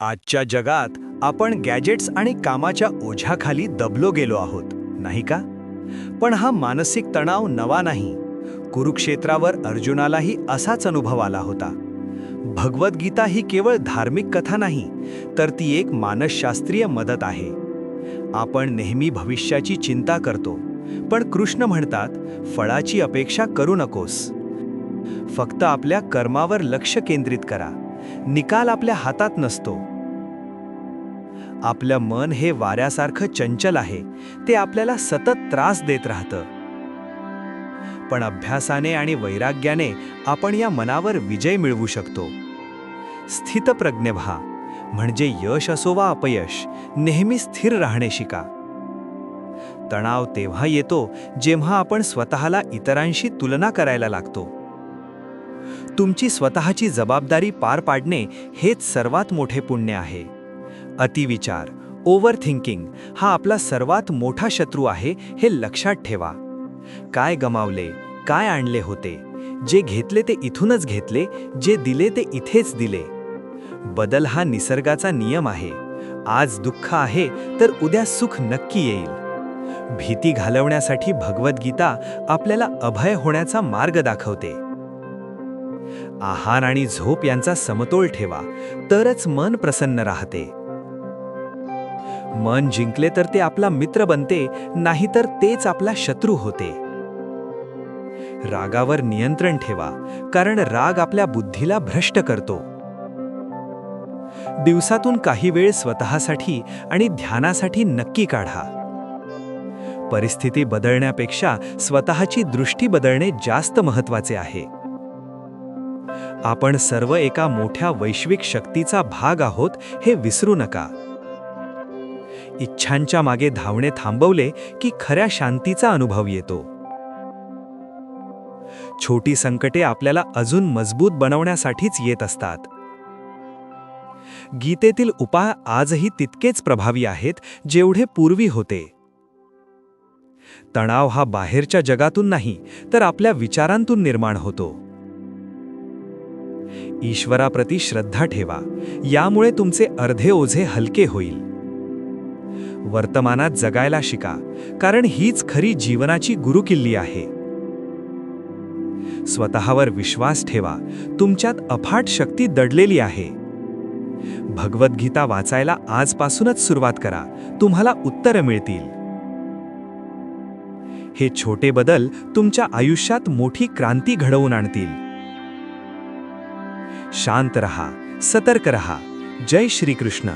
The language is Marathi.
आजच्या जगात आपण गॅजेट्स आणि कामाच्या ओझ्याखाली दबलो गेलो आहोत, नाही का? पण हा मानसिक तणाव नवा नाही. कुरुक्षेत्रावर अर्जुनालाही असाच अनुभव आला होता. भगवद्गीता ही केवळ धार्मिक कथा नाही, तर ती एक मानसशास्त्रीय मदत आहे. आपण नेहमी भविष्याची चिंता करतो, पण कृष्ण म्हणतात, फळाची अपेक्षा करू नकोस. फक्त आपल्या कर्मावर लक्ष केंद्रित करा. निकाल आपल्या हातात नसतो. आपलं मन हे वाऱ्यासारखं चंचल आहे. ते आपल्याला सतत त्रास देत राहतं. पण अभ्यासाने आणि वैराग्याने आपण या मनावर विजय मिळवू शकतो. स्थितप्रज्ञ व्हा, म्हणजे यश असो वा अपयश, नेहमी स्थिर राहणे शिका. तणाव तेव्हा येतो जेव्हा आपण स्वतःला इतरांशी तुलना करायला लागतो. तुमची स्वतःची जबाबदारी पार पाडणे हेच सर्वात मोठे पुण्य आहे. अतिविचार, ओव्हर थिंकिंग हा आपला सर्वात मोठा शत्रू आहे, हे लक्षात ठेवा. काय गमावले, काय आणले होते, जे घेतले ते इथूनच घेतले, जे दिले ते इथेच दिले. बदल हा निसर्गाचा नियम आहे. आज दुःख आहे तर उद्या सुख नक्की येईल. भीती घालवण्यासाठी भगवद्गीता आपल्याला अभय होण्याचा मार्ग दाखवते. आहार आणि झोप यांचा समतोल ठेवा, तरच मन प्रसन्न राहते. मन जिंकले तर ते आपला मित्र बनते, नाहीतर तेच आपला शत्रू होते. रागावर नियंत्रण ठेवा, कारण राग आपल्या बुद्धीला भ्रष्ट करतो. दिवसातून काही वेळ स्वतःसाठी आणि ध्यानासाठी नक्की काढा. परिस्थिती बदलण्यापेक्षा स्वतःची दृष्टी बदलणे जास्त महत्त्वाचे आहे. आपण सर्व एका मोठ्या वैश्विक शक्तीचा भाग आहोत, हे विसरू नका. इच्छांच्या मागे धावणे थांबवले की खऱ्या शांतीचा अनुभव येतो. छोटी संकटे आपल्याला अजून मजबूत बनवण्यासाठीच येत असतात. गीतेतील उपाय आजही तितकेच प्रभावी आहेत, जेवढे पूर्वी होते. तणाव हा बाहेरच्या जगातून नाही, तर आपल्या विचारांतून निर्माण होतो. ईश्वराप्रती श्रद्धा ठेवा, यामुळे तुमचे अर्धे ओझे हलके होईल. वर्तमानात जगायला शिका, कारण हीच खरी जीवनाची गुरुकिल्ली आहे. स्वतःवर विश्वास ठेवा, तुमच्यात अफाट शक्ती दडलेली आहे. भगवद्गीता वाचायला आजपासूनच सुरुवात करा, तुम्हाला उत्तरं मिळतील. हे छोटे बदल तुमच्या आयुष्यात मोठी क्रांती घडवून आणतील. शांत रहा, सतर्क रहा. जय श्री कृष्ण.